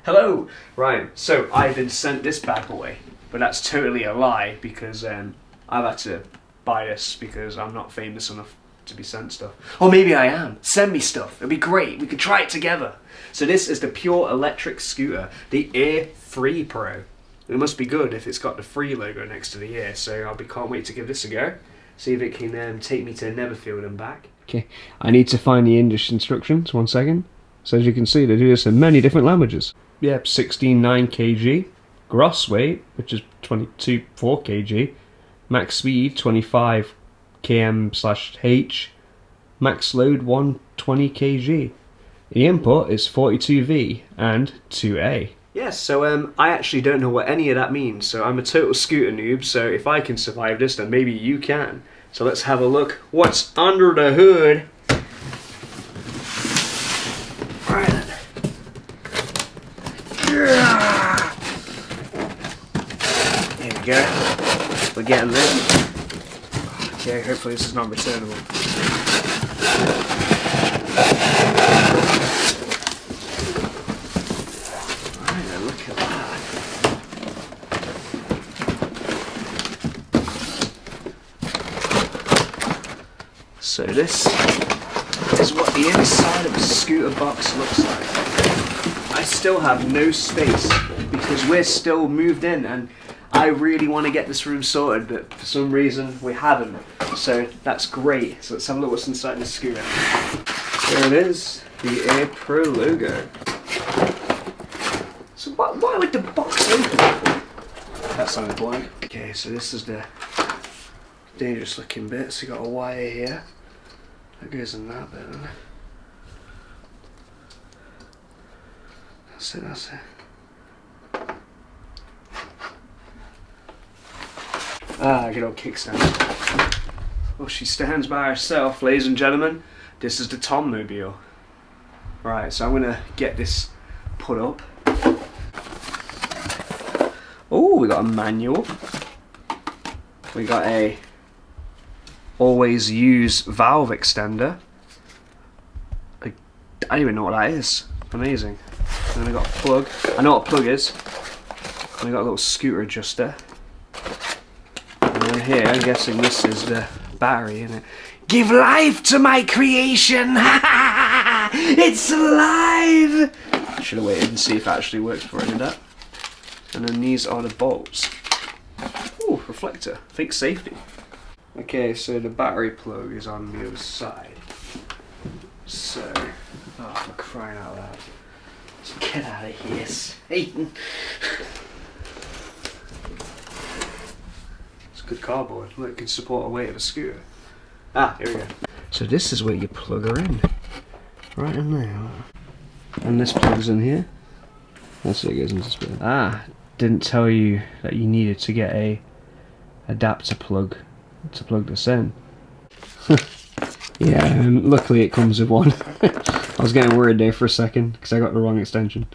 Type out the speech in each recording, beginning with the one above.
Hello! Right, so I've been sent this bad boy, but that's totally a lie because I've had to buy this because I'm not famous enough to be sent stuff. Or maybe I am. Send me stuff. It'd be great. We could try it together. So this is the pure electric scooter, the Air 3 Pro. It must be good if it's got the free logo next to the Air, so can't wait to give this a go. See if it can take me to Netherfield and back. Okay, I need to find the English instructions, 1 second. So as you can see, they do this in many different languages. Yep, 16.9 kg, gross weight, which is 22.4 kg, max speed 25 km/h, max load 120 kg. The input is 42V and 2A. Yes, so I actually don't know what any of that means, so I'm a total scooter noob, so if I can survive this, then maybe you can. So let's have a look what's under the hood. Right then. There we go. We're getting there. Okay, hopefully this is not returnable. Look at that. So this is what the inside of a scooter box looks like. I still have no space because we're still moved in and I really want to get this room sorted, but for some reason we haven't. So that's great. So let's have a look what's inside the scooter. There it is, the Air Pro logo. So why would the box open? That sounded blank. Okay, so this is the dangerous looking bit. So you got a wire here. That goes in that bit. That's it, that's it. Ah, good old kickstand. Well, she stands by herself, ladies and gentlemen. This is the Tom Mobile. Right, so I'm gonna get this put up. Oh, we got a manual. We got a always use valve extender. I don't even know what that is. Amazing. And then we got a plug. I know what a plug is. And we got a little scooter adjuster. And then here, I'm guessing this is the battery in it. Give life to my creation! It's alive! Should have waited and see if it actually works before I did that. And then these are the bolts. Ooh, reflector. Think safety. Okay, so the battery plug is on the other side. So, oh, for crying out loud. Let's get out of here, Satan. It's good cardboard. Look, it can support a weight of a scooter. Ah, here we go. So this is where you plug her in. Right in there. And this plugs in here. That's it, goes into space. Ah, didn't tell you that you needed to get a adapter plug to plug this in. Yeah, luckily it comes with one. I was getting worried there for a second because I got the wrong extension.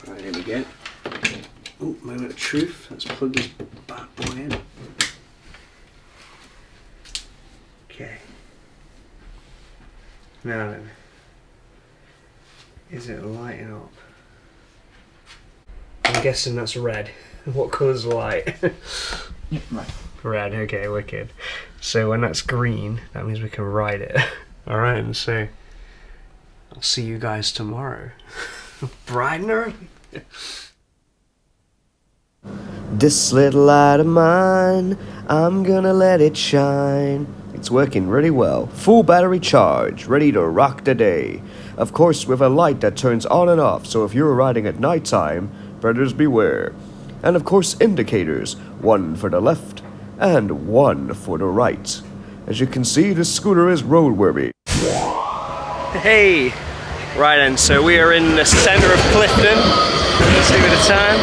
Alright, here we go. Oh, moment of truth. Let's plug this bad boy in. Okay. Now then, is it lighting up? I'm guessing that's red. What colour's light? Right. Red, okay, wicked. So when that's green, that means we can ride it. Alright, and so I'll see you guys tomorrow. Bright and early. This little light of mine, I'm gonna let it shine. It's working really well. Full battery charge, ready to rock the day. Of course, with a light that turns on and off, so if you're riding at nighttime, predators beware. And of course, indicators, one for the left and one for the right. As you can see, the scooter is roadworthy. Hey! Right then, so we are in the centre of Clifton. Let's give it a turn.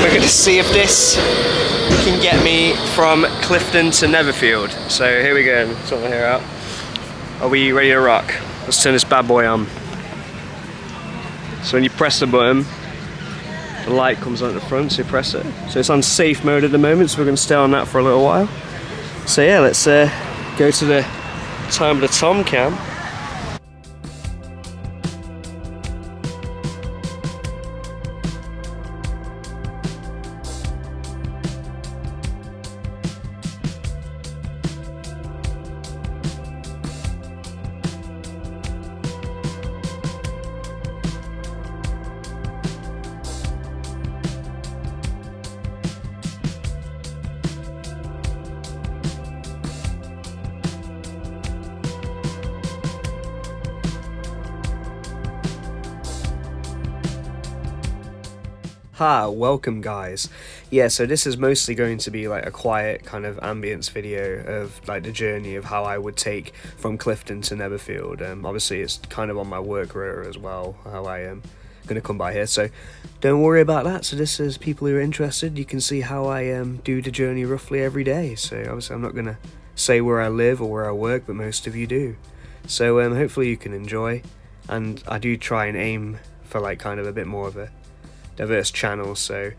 We're going to see if this can get me from Clifton to Netherfield. So here we go, sort my hair out. Are we ready to rock? Let's turn this bad boy on. So when you press the button, the light comes on at the front, so you press it. So it's on safe mode at the moment, so we're going to stay on that for a little while. So yeah, let's go to the time of the Tom cam. Ha, welcome guys. Yeah, so this is mostly going to be like a quiet kind of ambience video of like the journey of how I would take from Clifton to Netherfield. Obviously it's kind of on my work route as well, how I am going to come by here, so don't worry about that. So this is people who are interested, you can see how I do the journey roughly every day. So obviously I'm not going to say where I live or where I work, but most of you do. So hopefully you can enjoy, and I do try and aim for like kind of a bit more of a diverse channel, so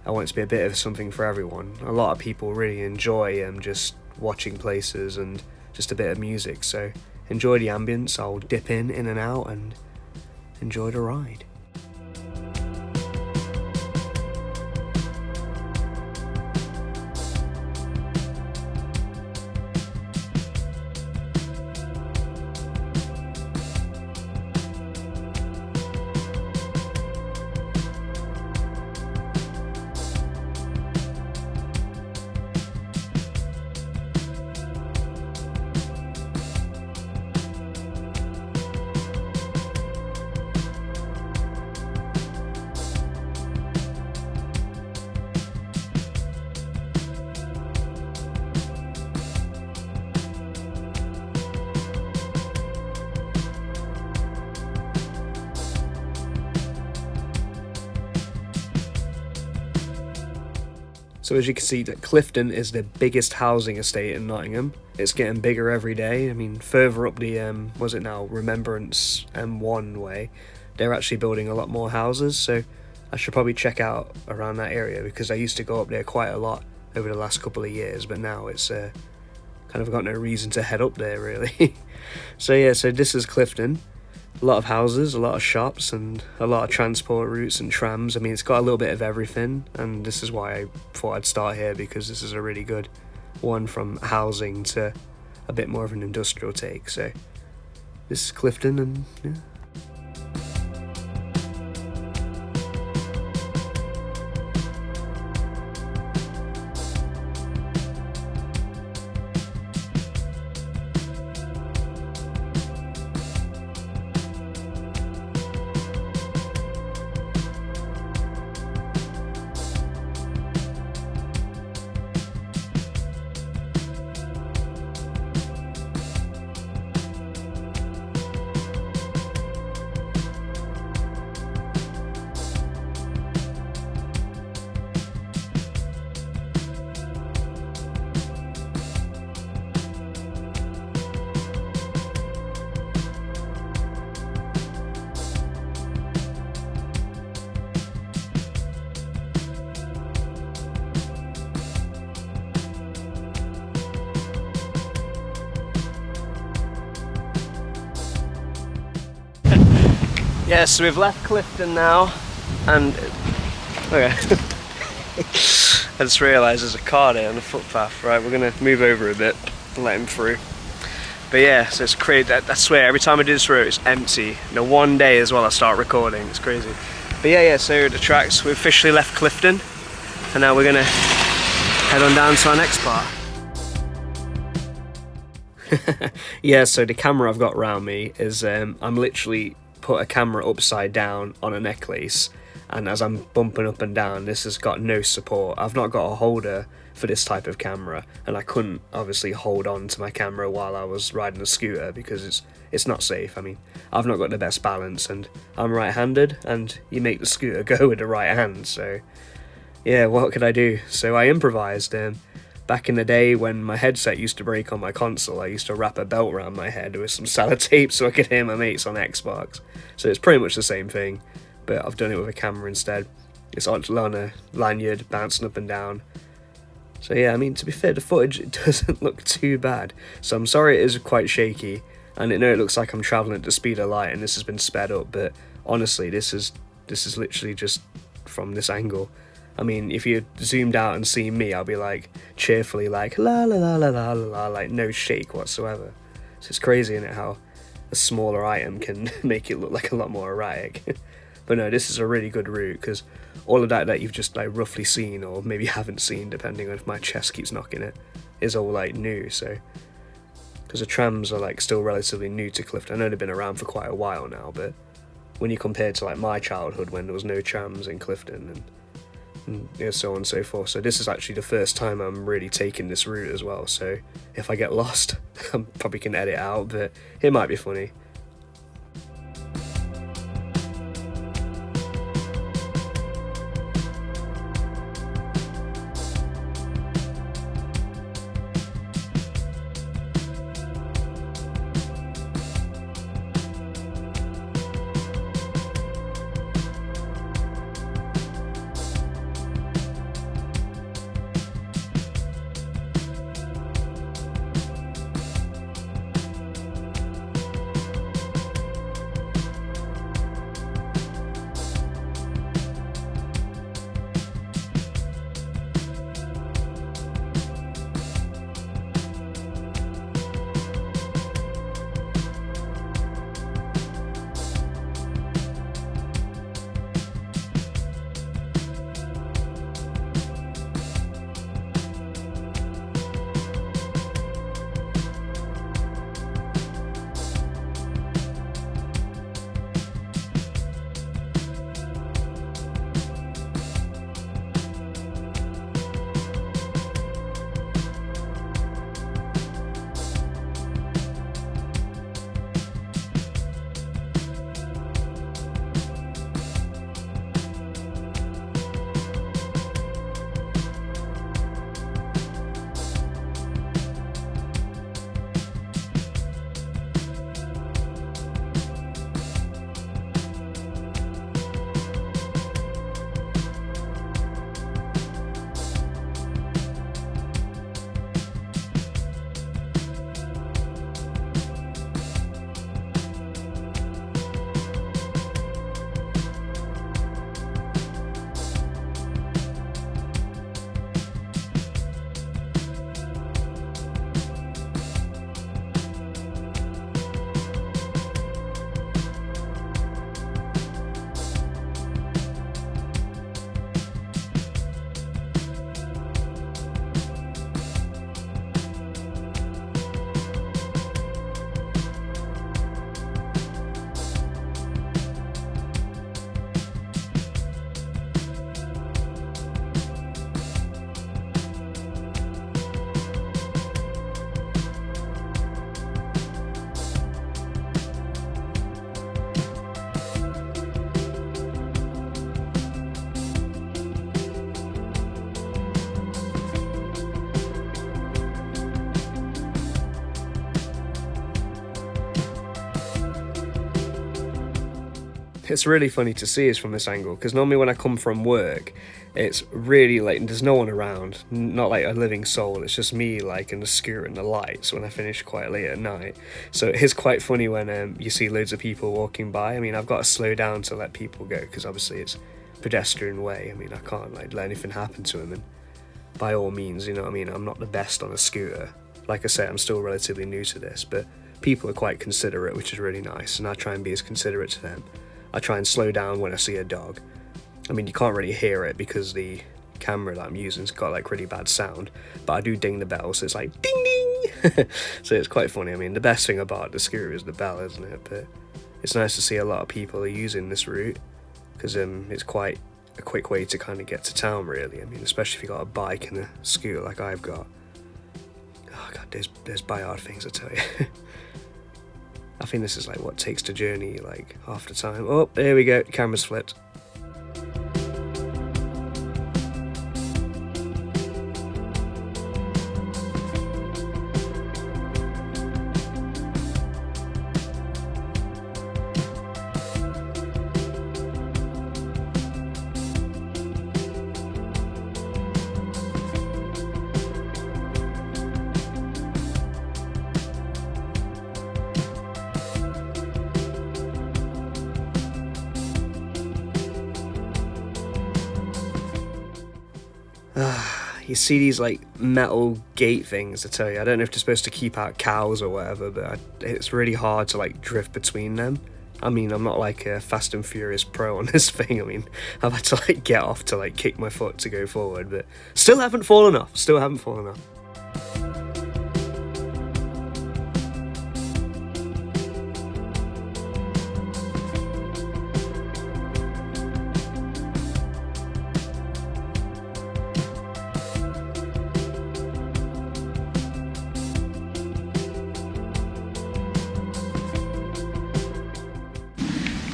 I want it to be a bit of something for everyone. A lot of people really enjoy just watching places and just a bit of music, so enjoy the ambience. I'll dip in and out and enjoy the ride. So as you can see, that Clifton is the biggest housing estate in Nottingham. It's getting bigger every day. I mean, further up the, Remembrance M1 way, they're actually building a lot more houses, so I should probably check out around that area, because I used to go up there quite a lot over the last couple of years, but now it's kind of got no reason to head up there, really. So yeah, so this is Clifton. A lot of houses, a lot of shops, and a lot of transport routes and trams. I mean, it's got a little bit of everything, and this is why I thought I'd start here, because this is a really good one, from housing to a bit more of an industrial take. So this is Clifton, and yeah. Yeah, so we've left Clifton now, and okay. I just realised there's a car there on the footpath. Right, we're gonna move over a bit and let him through. But yeah, so it's crazy. I swear, every time I do this route, it's empty. You know, one day as well I start recording. It's crazy. But yeah. So the tracks, we've officially left Clifton, and now we're gonna head on down to our next part. Yeah, so the camera I've got around me is I'm literally put a camera upside down on a necklace, and as I'm bumping up and down, this has got no support. I've not got a holder for this type of camera, and I couldn't obviously hold on to my camera while I was riding a scooter, because it's not safe. I mean, I've not got the best balance, and I'm right-handed, and you make the scooter go with the right hand, so yeah, what could I do? So I improvised. Back in the day when my headset used to break on my console, I used to wrap a belt around my head with some sellotape so I could hear my mates on Xbox. So it's pretty much the same thing, but I've done it with a camera instead. It's on a lanyard, bouncing up and down. So yeah, I mean, to be fair, the footage, it doesn't look too bad. So I'm sorry it is quite shaky, and I know it looks like I'm travelling at the speed of light and this has been sped up, but honestly, this is literally just from this angle. I mean, if you zoomed out and seen me, I'll be like cheerfully like la la la la la la, like no shake whatsoever. So it's crazy, isn't it, how a smaller item can make it look like a lot more erratic. But no, this is a really good route, because all of that you've just like roughly seen, or maybe haven't seen, depending on if my chest keeps knocking it, is all like new. So because the trams are like still relatively new to Clifton. I know they've been around for quite a while now, but when you compare to like my childhood when there was no trams in Clifton, and and so on and so forth. So this is actually the first time I'm really taking this route as well, so if I get lost, I probably can edit out, but it might be funny. It's really funny to see us from this angle, because normally when I come from work, it's really like there's no one around, not like a living soul. It's just me like and the scooter and the lights when I finish quite late at night. So it is quite funny when you see loads of people walking by. I mean, I've got to slow down to let people go, because obviously it's pedestrian way. I mean, I can't like let anything happen to them, and by all means, you know what I mean, I'm not the best on a scooter. Like I say, I'm still relatively new to this, but people are quite considerate, which is really nice, and I try and be as considerate to them. I try and slow down when I see a dog. I mean, you can't really hear it because the camera that I'm using's got like really bad sound, but I do ding the bell, so it's like ding ding. So it's quite funny. I mean, the best thing about the scooter is the bell, isn't it? But it's nice to see a lot of people are using this route, because it's quite a quick way to kind of get to town, really. I mean, especially if you got a bike and a scooter like I've got. Oh god, there's Bayard things, I tell you. I think this is like what takes the journey like half the time. Oh, there we go, camera's flipped. You see these like metal gate things, I tell you. I don't know if they're supposed to keep out cows or whatever, but it's really hard to like drift between them. I mean, I'm not like a Fast and Furious pro on this thing. I mean, I've had to like get off to like kick my foot to go forward, but still haven't fallen off.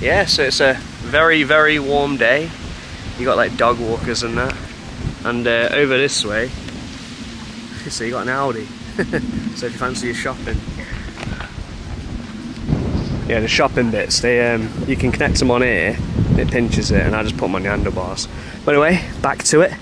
yeah, so it's a very, very warm day. You got like dog walkers and that. And over this way, so you got an Audi. So if you fancy your shopping. Yeah, the shopping bits, they you can connect them on here, and it pinches it, and I just put them on the handlebars. But anyway, back to it.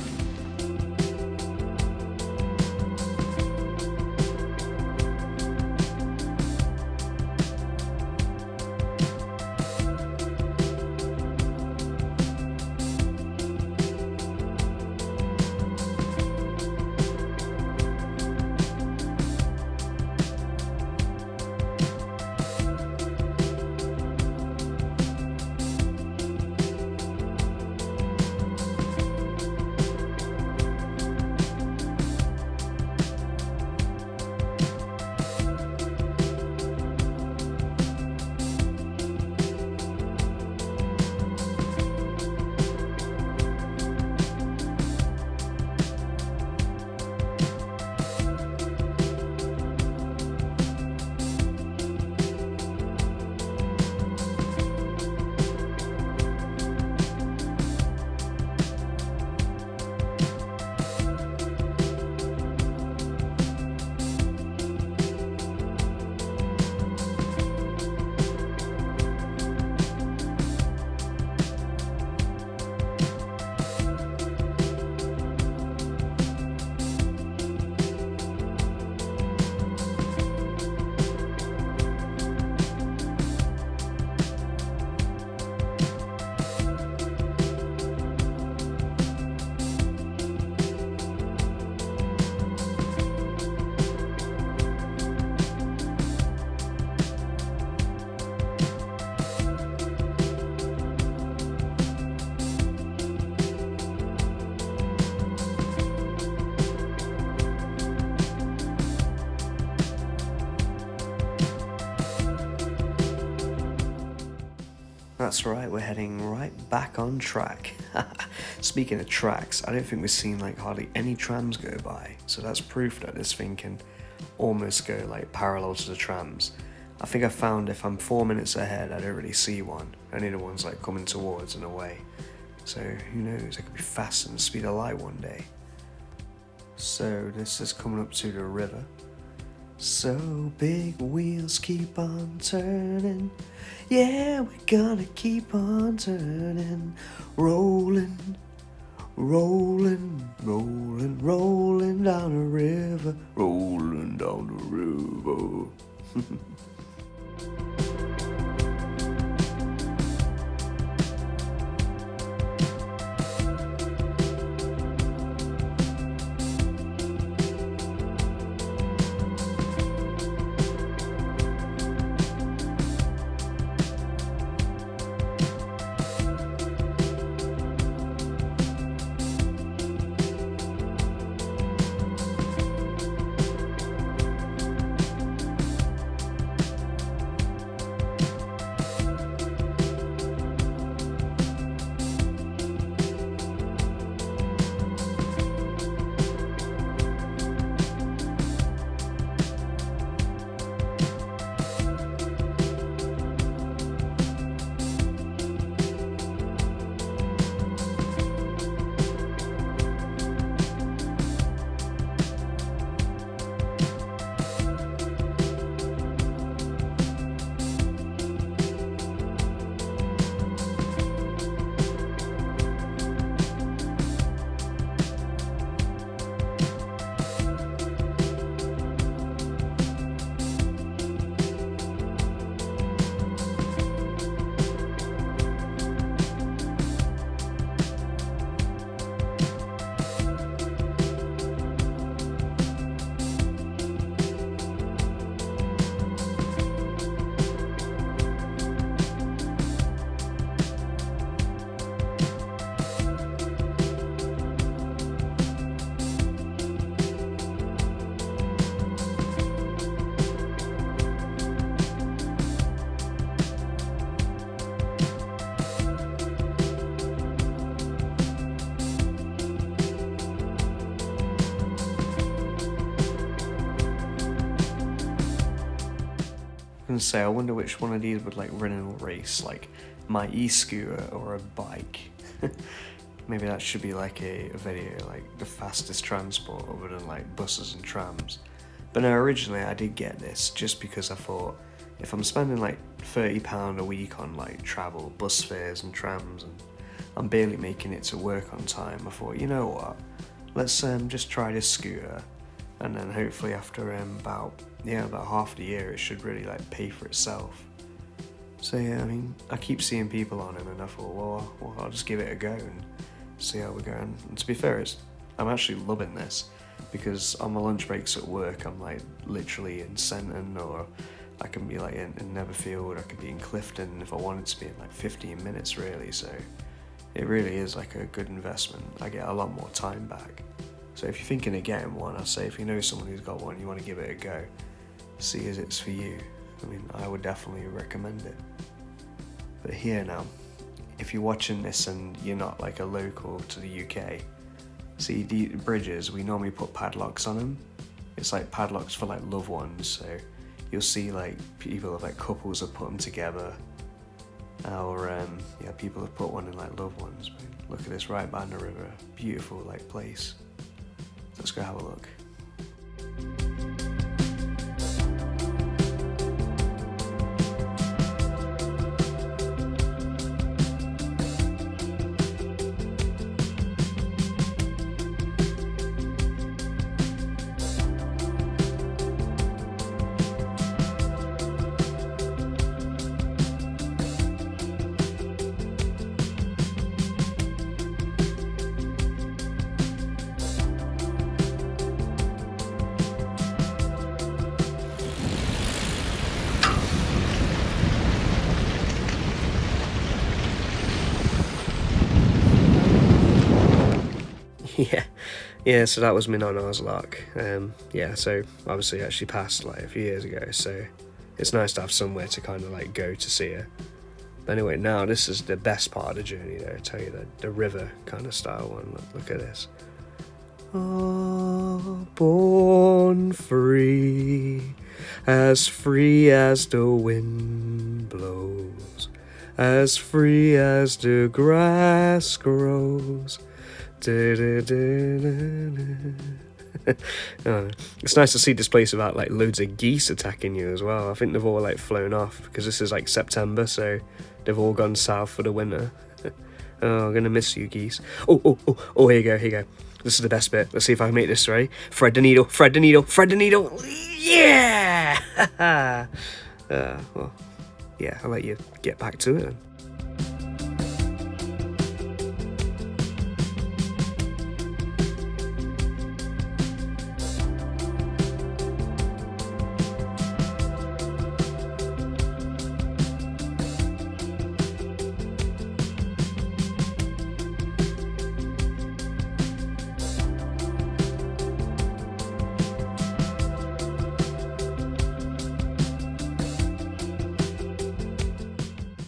That's right, we're heading right back on track. Speaking of tracks, I don't think we've seen like hardly any trams go by, so that's proof that this thing can almost go like parallel to the trams. I think I found if I'm 4 minutes ahead, I don't really see one, only the ones like coming towards and away. So who knows, it could be faster than the speed of light one day. So this is coming up to the river. So big wheels keep on turning. Yeah, we're gonna keep on turning. Rolling, rolling, rolling, rolling down the river. Rolling down the river. I wonder which one of these would like run in a race, like my e-scooter or a bike. Maybe that should be like a video, like the fastest transport other than like buses and trams. But no, originally I did get this just because I thought, if I'm spending like £30 a week on like travel, bus fares and trams, and I'm barely making it to work on time, I thought, you know what, let's just try this scooter, and then hopefully after about half the year it should really like pay for itself. So yeah, I mean, I keep seeing people on them, and I thought, well, I'll just give it a go and see how we're going. And to be fair, I'm actually loving this, because on my lunch breaks at work, I'm like literally in Centon, or I can be like in Netherfield, I could be in Clifton if I wanted to be in like 15 minutes really. So it really is like a good investment. I get a lot more time back. So if you're thinking of getting one, I'd say if you know someone who's got one, you want to give it a go, see as it's for you. I mean, I would definitely recommend it. But here now, if you're watching this and you're not like a local to the UK, see, the bridges, we normally put padlocks on them. It's like padlocks for like loved ones, so you'll see like people, like couples have put them together, or people have put one in like loved ones. But look at this, right by the river, beautiful like place. Let's go have a look. Yeah, so that was my nonna's lark. So obviously actually passed like a few years ago, so it's nice to have somewhere to kind of like go to see her. But anyway, now this is the best part of the journey though, I tell you, the river kind of style one. Look at this. Oh, born free as the wind blows, as free as the grass grows. It's nice to see this place without like loads of geese attacking you as well. I think they've all like flown off because this is like September, so they've all gone south for the winter. Oh, I'm gonna miss you, geese. Oh, here you go. This is the best bit. Let's see if I can make this. Ready? Thread the needle. Yeah! I'll let you get back to it then.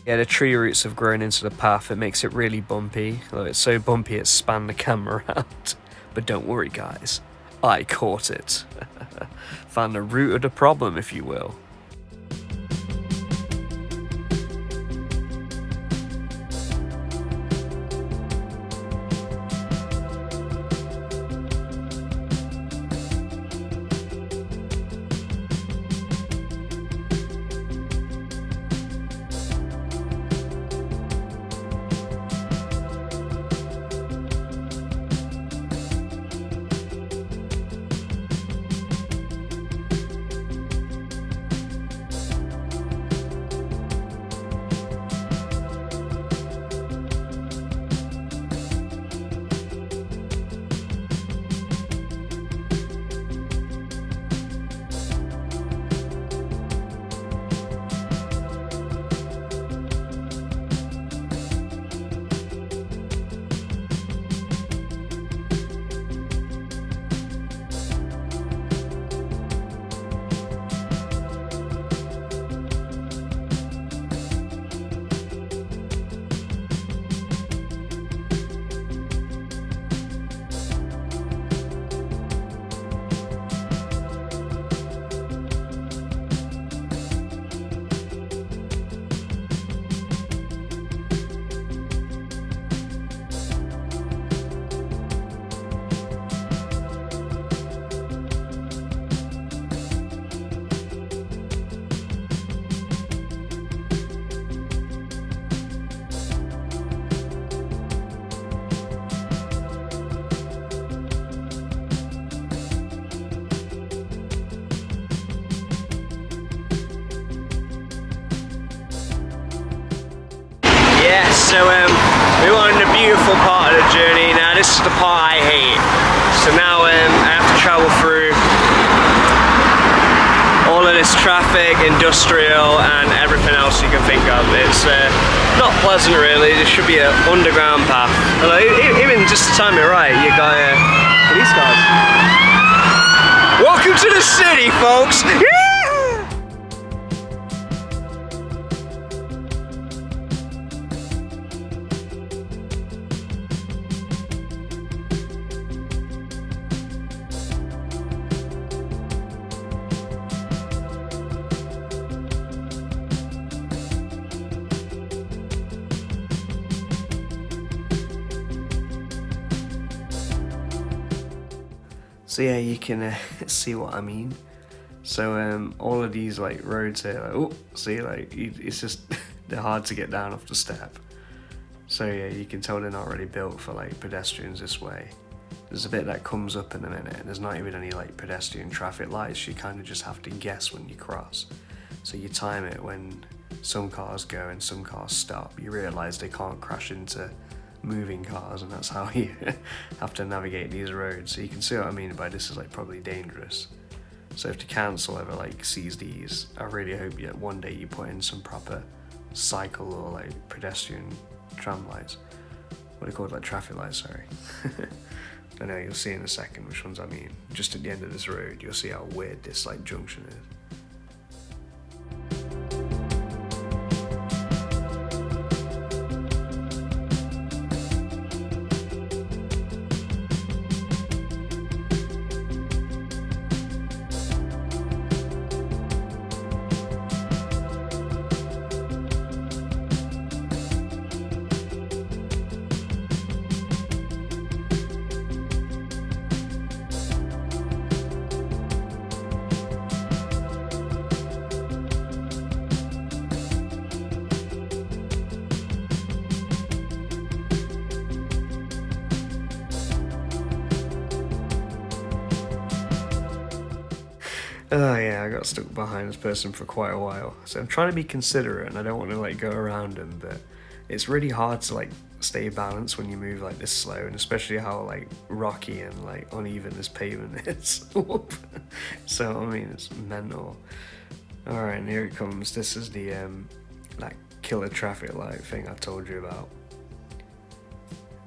Yeah, the tree roots have grown into the path. It makes it really bumpy. Oh, it's so bumpy it spanned the camera out. But don't worry, guys. I caught it. Found the root of the problem, if you will. the journey. Now this is the part I hate. So now I have to travel through all of this traffic, industrial and everything else you can think of. It's not pleasant really. There should be an underground path. Although even just to time it right, you got police cars. Welcome to the city, folks! So yeah, you can see what I mean. So all of these like roads here, like, oh, see, like it's just they're hard to get down off the step. So yeah, you can tell they're not really built for like pedestrians this way. There's a bit that comes up in a minute, and there's not even any like pedestrian traffic lights. You kind of just have to guess when you cross. So you time it when some cars go and some cars stop. You realise they can't crash into moving cars, and that's how you have to navigate these roads. So you can see what I mean by this is like probably dangerous. So if the council ever like sees these, I really hope that one day you put in some proper cycle or like pedestrian tram lights. What are they called, like traffic lights, sorry. I know, you'll see in a second which ones I mean. Just at the end of this road, you'll see how weird this like junction is. Oh yeah, I got stuck behind this person for quite a while. So I'm trying to be considerate and I don't want to like go around them, but it's really hard to like stay balanced when you move like this slow, and especially how like rocky and like uneven this pavement is. So I mean, it's mental. Alright, and here it comes. This is the that killer traffic light thing I told you about.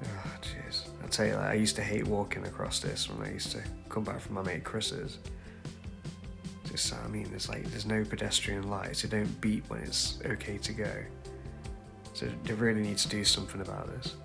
Oh jeez. I tell you, like, I used to hate walking across this when I used to come back from my mate Chris's. Just, I mean, there's no pedestrian lights. They don't beep when it's okay to go. So they really need to do something about this.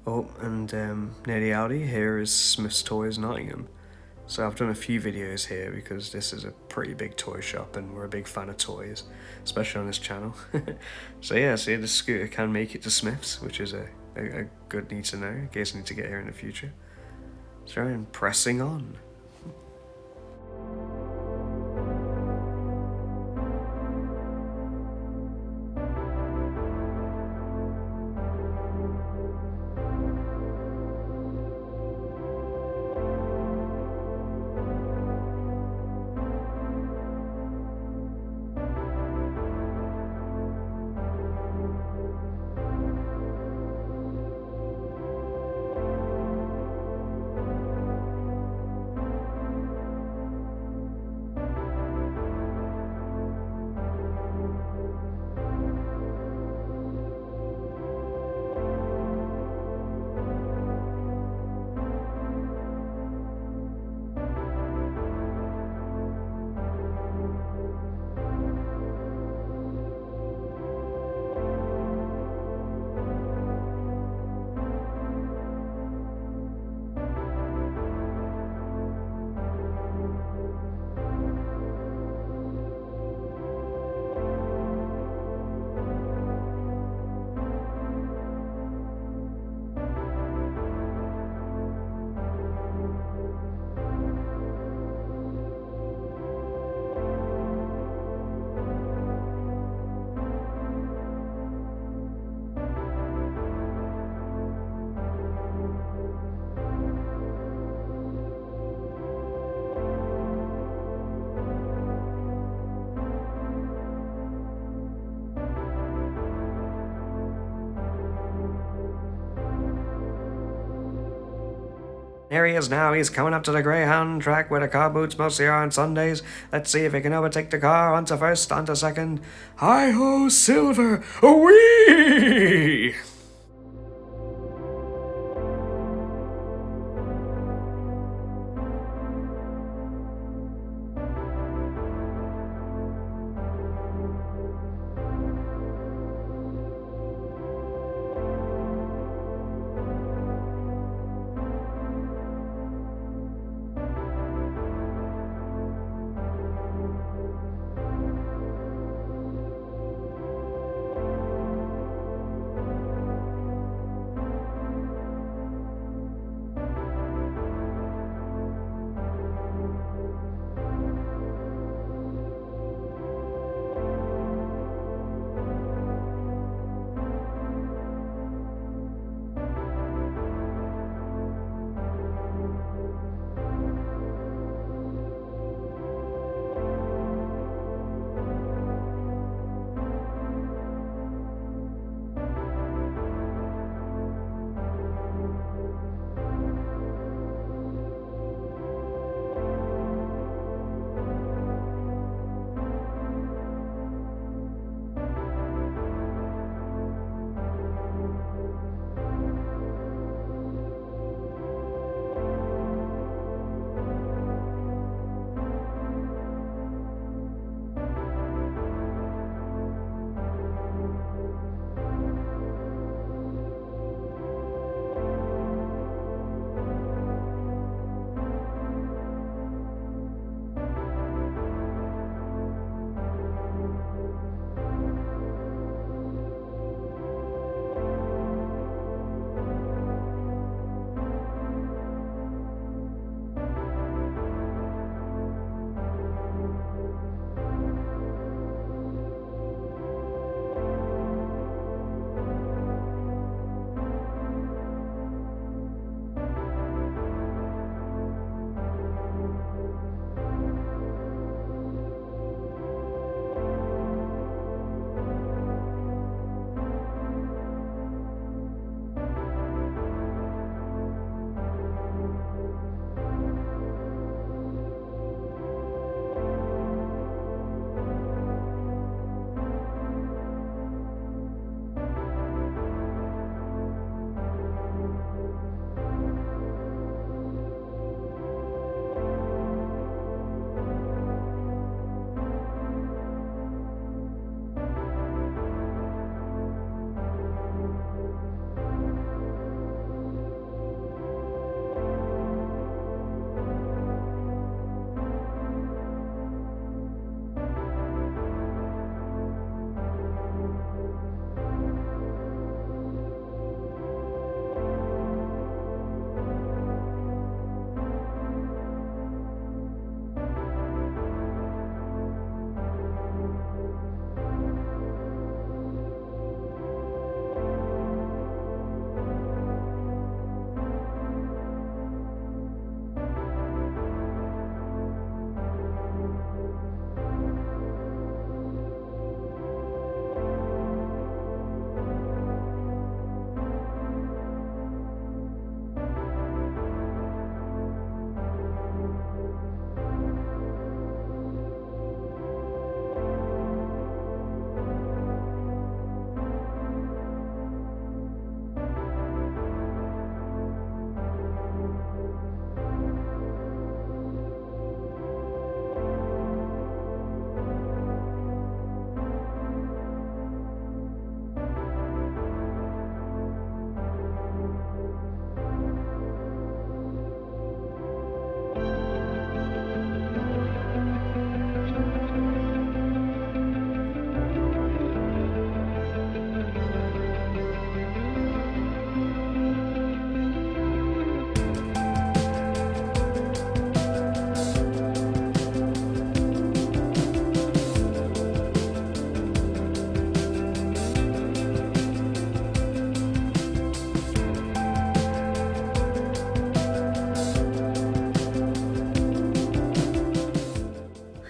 Oh, and nearly Audi, here is Smith's Toys Nottingham. So I've done a few videos here because this is a pretty big toy shop and we're a big fan of toys, especially on this channel. So yeah, see, the scooter can make it to Smith's, which is a good need to know in case I need to get here in the future. So I'm pressing on. There he is now, he's coming up to the Greyhound track where the car boots mostly are on Sundays. Let's see if he can overtake the car, onto first, onto second. Hi-ho, Silver! Awee!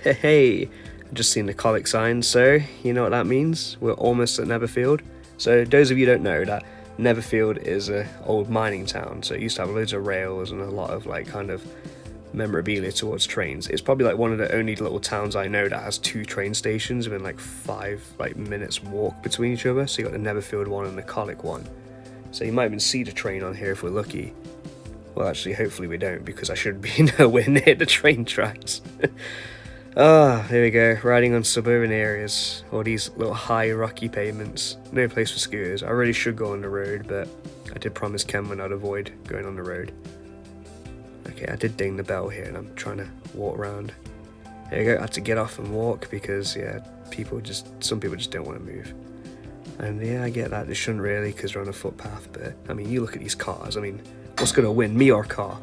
Hey, I've just seen the colic sign, so you know what that means? We're almost at Netherfield. So those of you who don't know that Netherfield is an old mining town, so it used to have loads of rails and a lot of like kind of memorabilia towards trains. It's probably like one of the only little towns I know that has 2 train stations within like 5 minutes walk between each other. So you got the Netherfield one and the Colic one. So you might even see the train on here if we're lucky. Well, actually, hopefully we don't, because I should be nowhere near the train tracks. Here we go, riding on suburban areas, all these little high rocky pavements, no place for scooters. I really should go on the road, but I did promise Cameron I'd avoid going on the road. Okay, I did ding the bell here and I'm trying to walk around. There you go, I had to get off and walk because, yeah, some people just don't want to move. And yeah, I get that, they shouldn't really because they're on a footpath, but I mean, you look at these cars, I mean, what's going to win, me or car?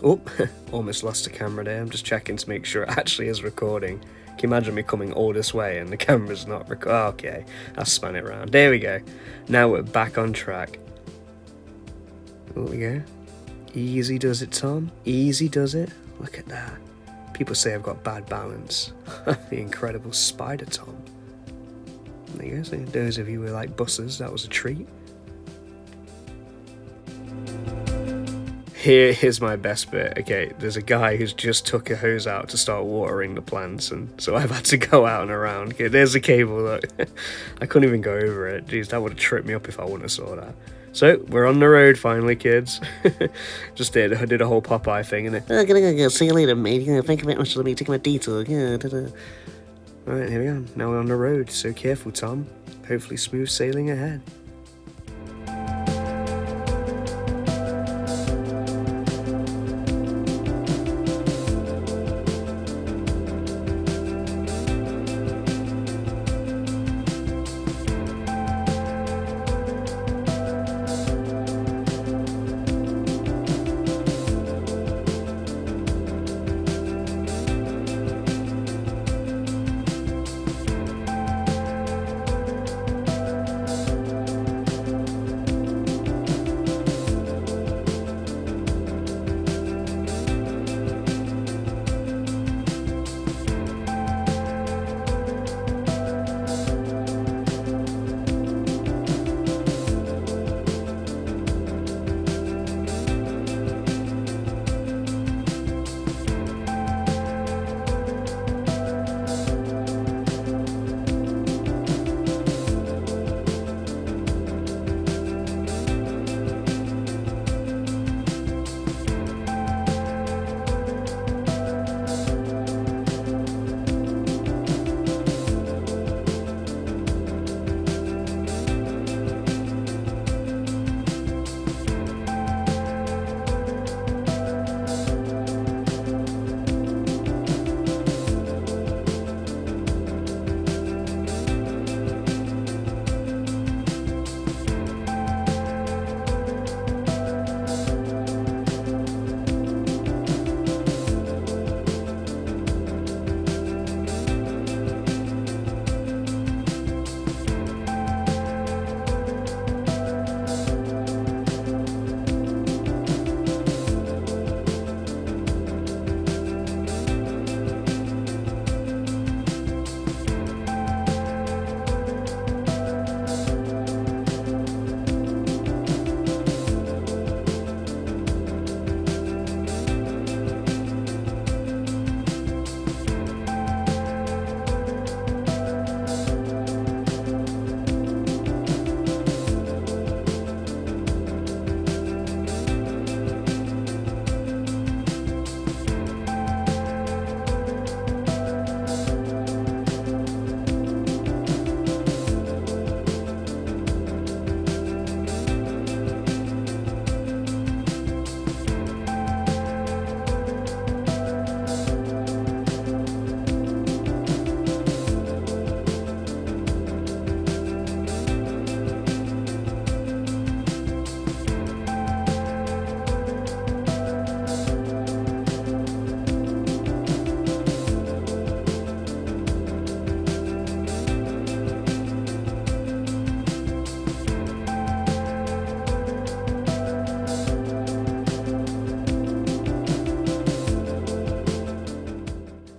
Oh, almost lost the camera there. I'm just checking to make sure it actually is recording. Can you imagine me coming all this way and the camera's not recording? Oh, okay, I spun it around. There we go. Now we're back on track. There we go. Easy does it, Tom. Easy does it. Look at that. People say I've got bad balance. The incredible spider, Tom. There you go. So those of you who like buses, that was a treat. Here's my best bit. Okay, there's a guy who's just took a hose out to start watering the plants, and so I've had to go out and around. Okay, there's the cable, look. I couldn't even go over it. Jeez, that would have tripped me up if I wouldn't have saw that. So, we're on the road finally, kids. I did a whole Popeye thing, and I'm gonna go. See you later, mate. Thank you very much for me taking my detour. Alright, here we go. Now we're on the road, so careful, Tom. Hopefully smooth sailing ahead.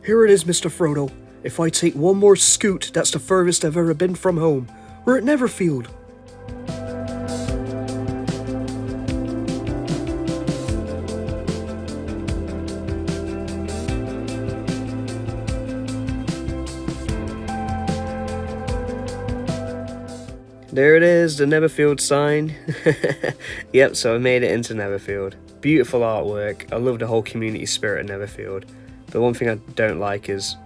Here it is, Mr. Frodo. If I take one more scoot, that's the furthest I've ever been from home. We're at Netherfield. There it is, the Netherfield sign. Yep, so I made it into Netherfield. Beautiful artwork. I love the whole community spirit of Netherfield. The one thing I don't like is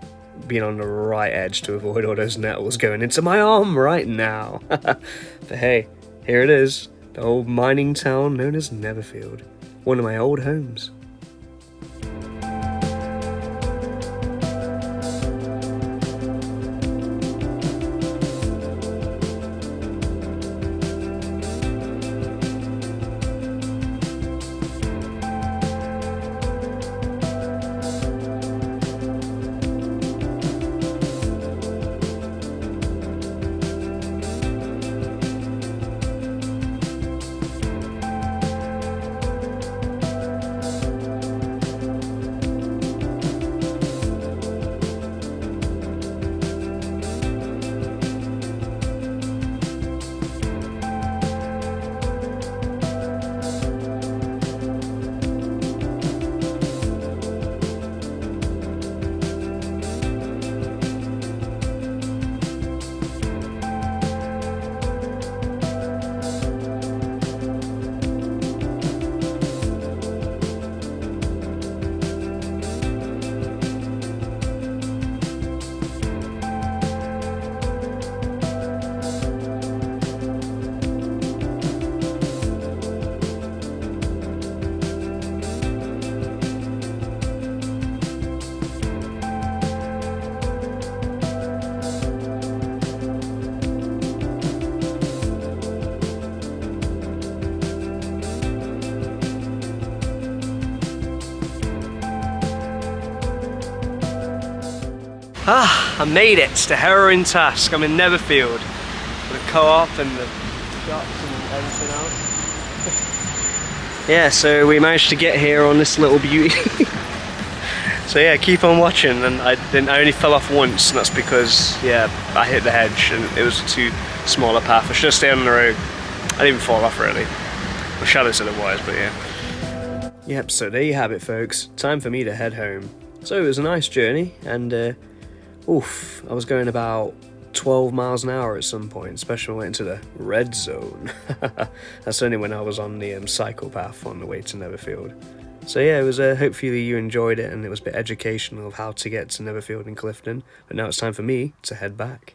being on the right edge to avoid all those nettles going into my arm right now. But hey, here it is. The old mining town known as Netherfield. One of my old homes. I made it. It's the harrowing task. I'm in Netherfield. The co-op and the shops and everything else. Yeah, so we managed to get here on this little beauty. So yeah, keep on watching. And I only fell off once, and that's because, yeah, I hit the hedge and it was a too small a path. I should have stayed on the road. I didn't even fall off really. My shadow said it was, but yeah. Yep, so there you have it, folks. Time for me to head home. So it was a nice journey, and oof, I was going about 12 miles an hour at some point, especially when I went into the red zone. That's only when I was on the cycle path on the way to Netherfield. So yeah, it was hopefully you enjoyed it, and it was a bit educational of how to get to Netherfield and Clifton. But now it's time for me to head back.